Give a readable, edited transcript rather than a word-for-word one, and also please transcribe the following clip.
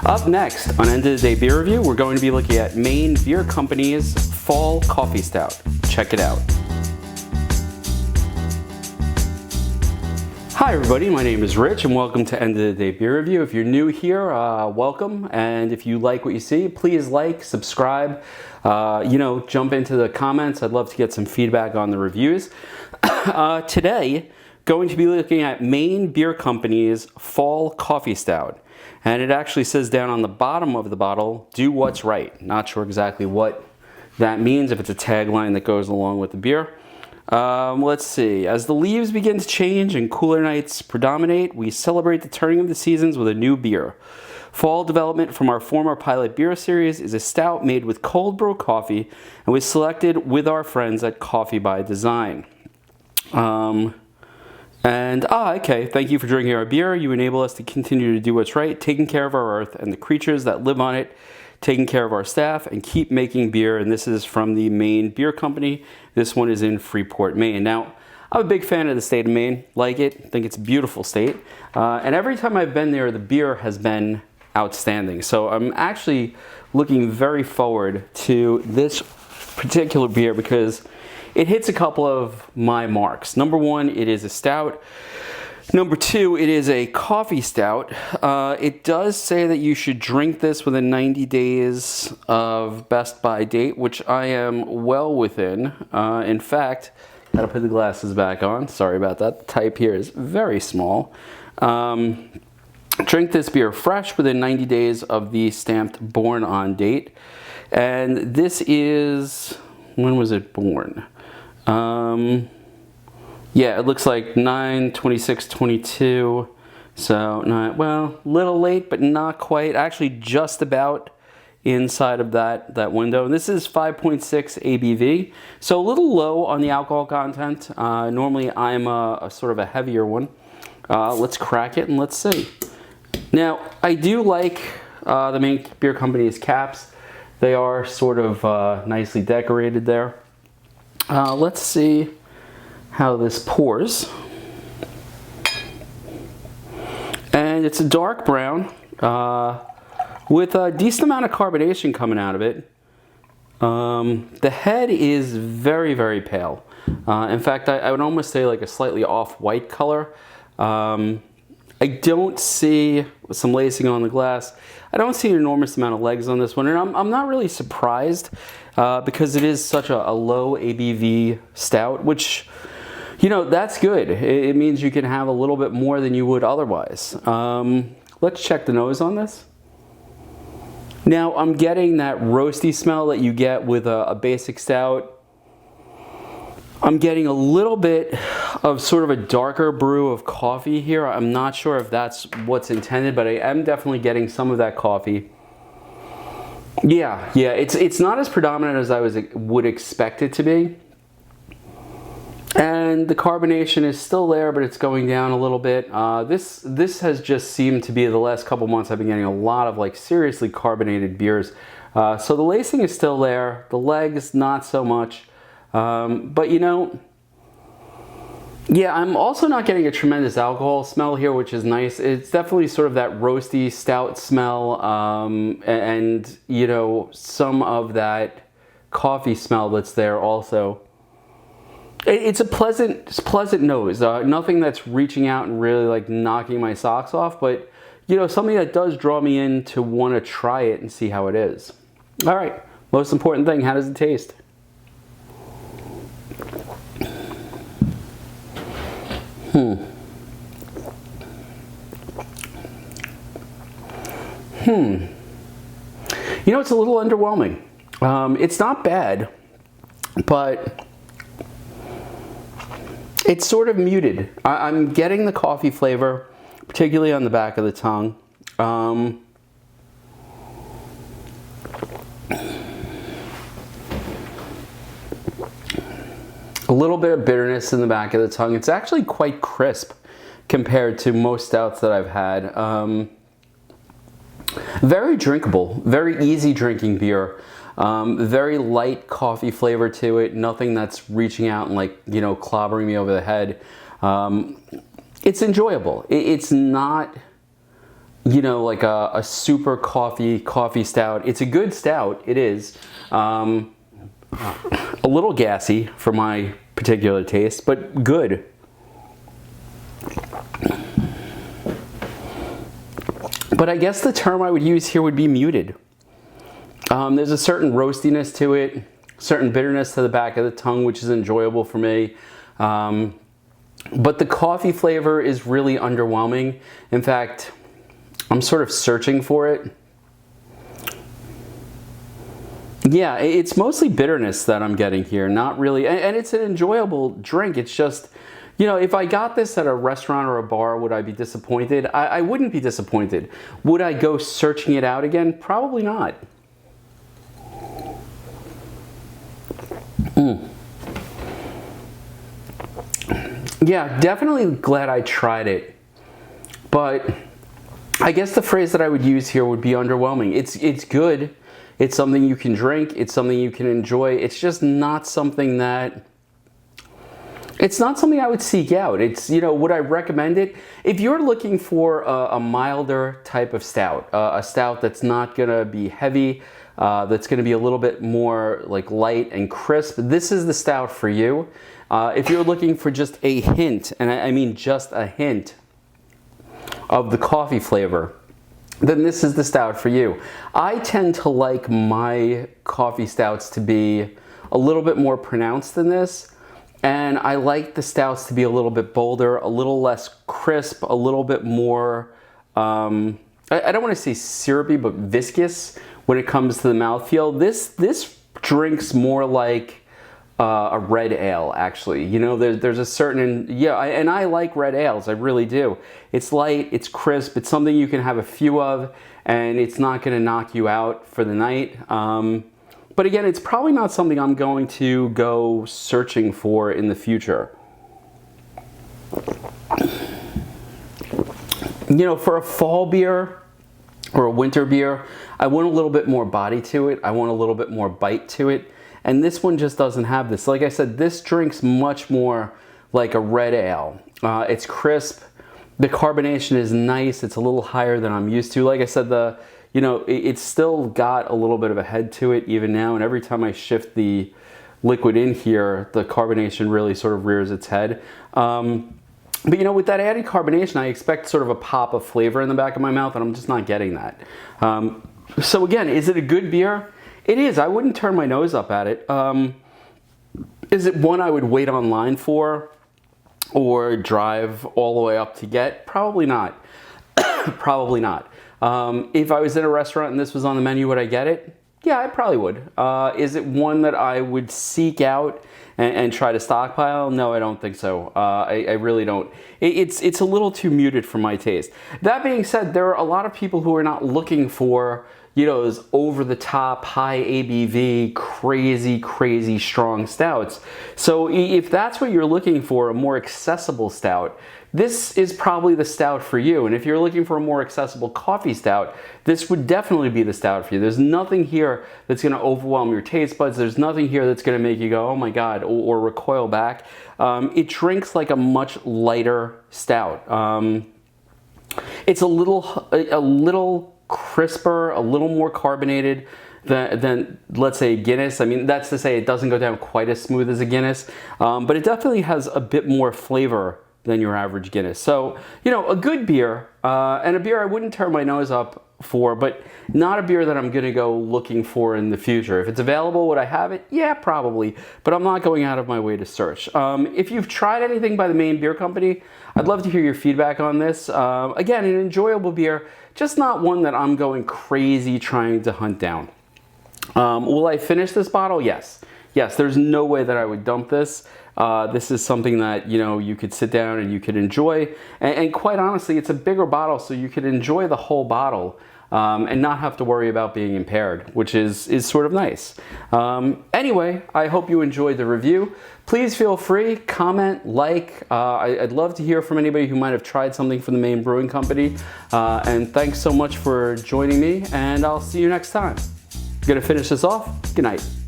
Up next on End of the Day Beer Review, we're going to be looking at Maine Beer Company's Fall Coffee Stout. Check it out. Hi everybody, my name is Rich and welcome to End of the Day Beer Review. If you're new here, welcome, and if you like what you see, please like, subscribe, jump into the comments. I'd love to get some feedback on the reviews. Today, going to be looking at Maine Beer Company's Fall Coffee Stout. And it actually says down on the bottom of the bottle, do what's right. Not sure exactly what that means, if it's a tagline that goes along with the beer. Let's see. As the leaves begin to change and cooler nights predominate, we celebrate the turning of the seasons with a new beer. Fall development from our former pilot beer series is a stout made with cold brew coffee and was selected with our friends at Coffee by Design. Okay, thank you for drinking our beer. You enable us to continue to do what's right, taking care of our earth and the creatures that live on it, taking care of our staff, and keep making beer. And this is from the Maine Beer Company. This one is in Freeport, Maine. Now, I'm a big fan of the state of Maine, like it, think it's a beautiful state. And every time I've been there, the beer has been outstanding. So I'm actually looking very forward to this particular beer because it hits a couple of my marks. Number one, it is a stout. Number two, it is a coffee stout. It does say that you should drink this within 90 days of best by date, which I am well within. In fact, gotta put the glasses back on. Sorry about that. The type here is very small. Drink this beer fresh within 90 days of the stamped born on date. And this is, when was it born? Yeah, it looks like 9/26/22, so not, well, little late, but not quite. Actually, just about inside of that window. And this is 5.6 ABV, so a little low on the alcohol content. Normally, I'm a sort of a heavier one. Let's crack it and let's see. Now, I do like the Maine Beer Company's caps. They are sort of nicely decorated there. Let's see how this pours. And it's a dark brown with a decent amount of carbonation coming out of it. The head is very, very pale. In fact, I would almost say like a slightly off-white color. I don't see some lacing on the glass. I don't see an enormous amount of legs on this one, and I'm not really surprised because it is such a low ABV stout, which, you know, that's good. It means you can have a little bit more than you would otherwise. Let's check the nose on this. Now, I'm getting that roasty smell that you get with a basic stout. I'm getting a little bit of sort of a darker brew of coffee here. I'm not sure if that's what's intended, but I am definitely getting some of that coffee. Yeah, it's not as predominant as I would expect it to be. And the carbonation is still there, but it's going down a little bit. This has just seemed to be, the last couple months, I've been getting a lot of like seriously carbonated beers. So the lacing is still there. The legs, not so much. But you know, yeah, I'm also not getting a tremendous alcohol smell here, which is nice. It's definitely sort of that roasty stout smell, and you know, some of that coffee smell that's there also. It's a pleasant nose. Nothing that's reaching out and really like knocking my socks off, but you know, something that does draw me in to want to try it and see how it is. All right, most important thing, how does it taste? You know, it's a little underwhelming. It's not bad, but it's sort of muted. I'm getting the coffee flavor, particularly on the back of the tongue. A little bit of bitterness in the back of the tongue. It's actually quite crisp compared to most stouts that I've had. Very drinkable, very easy drinking beer. Very light coffee flavor to it. Nothing that's reaching out and like, you know, clobbering me over the head. It's enjoyable. It's not you know, like a super coffee stout. It's a good stout, it is. A little gassy for my particular taste, but good. But I guess the term I would use here would be muted. There's a certain roastiness to it, certain bitterness to the back of the tongue, which is enjoyable for me. But the coffee flavor is really underwhelming. In fact, I'm sort of searching for it. Yeah, it's mostly bitterness that I'm getting here, not really, and it's an enjoyable drink. It's just, you know, if I got this at a restaurant or a bar, would I be disappointed? I wouldn't be disappointed. Would I go searching it out again? Probably not. Yeah, definitely glad I tried it, but I guess the phrase that I would use here would be underwhelming. It's good. It's something you can drink. It's something you can enjoy. It's just not something that... It's not something I would seek out. It's, you know, would I recommend it? If you're looking for a milder type of stout, a stout that's not gonna be heavy, that's gonna be a little bit more like light and crisp, this is the stout for you. If you're looking for just a hint, and I mean just a hint of the coffee flavor, then this is the stout for you. I tend to like my coffee stouts to be a little bit more pronounced than this, and I like the stouts to be a little bit bolder, a little less crisp, a little bit more, I don't want to say syrupy, but viscous when it comes to the mouthfeel. This drinks more like a red ale, actually. You know, there's a certain, yeah, and I like red ales, I really do. It's light, it's crisp, it's something you can have a few of, and it's not gonna knock you out for the night. But again, it's probably not something I'm going to go searching for in the future. You know, for a fall beer or a winter beer, I want a little bit more body to it. I want a little bit more bite to it. And this one just doesn't have this. Like I said, this drinks much more like a red ale. It's crisp. The carbonation is nice. It's a little higher than I'm used to. Like I said, you know, it's still got a little bit of a head to it even now. And every time I shift the liquid in here, the carbonation really sort of rears its head. But you know, with that added carbonation, I expect sort of a pop of flavor in the back of my mouth, and I'm just not getting that. So again, is it a good beer? It is. I wouldn't turn my nose up at it. Is it one I would wait online for or drive all the way up to get? Probably not. Probably not. If I was in a restaurant and this was on the menu, would I get it? Yeah, I probably would. Is it one that I would seek out and try to stockpile? No, I don't think so. I really don't. It's a little too muted for my taste. That being said, there are a lot of people who are not looking for, you know, those over-the-top, high ABV, crazy strong stouts. So if that's what you're looking for, a more accessible stout, this is probably the stout for you. And if you're looking for a more accessible coffee stout, this would definitely be the stout for you. There's nothing here that's gonna overwhelm your taste buds. There's nothing here that's gonna make you go, oh my God, or recoil back. It drinks like a much lighter stout. It's a little crisper, a little more carbonated than let's say Guinness. I mean, that's to say it doesn't go down quite as smooth as a Guinness, but it definitely has a bit more flavor than your average Guinness. So, you know, a good beer, and a beer I wouldn't turn my nose up for, but not a beer that I'm gonna go looking for in the future. If it's available, would I have it? Yeah, probably, but I'm not going out of my way to search. If you've tried anything by the Maine Beer Company, I'd love to hear your feedback on this. Again, an enjoyable beer, just not one that I'm going crazy trying to hunt down. Will I finish this bottle? Yes. Yes, there's no way that I would dump this. This is something that, you know, you could sit down and you could enjoy. And quite honestly, it's a bigger bottle, so you could enjoy the whole bottle and not have to worry about being impaired, which is sort of nice. Anyway, I hope you enjoyed the review. Please feel free, comment, like. I'd love to hear from anybody who might have tried something from the Maine Brewing Company. And thanks so much for joining me, and I'll see you next time. Gonna finish this off. Good night.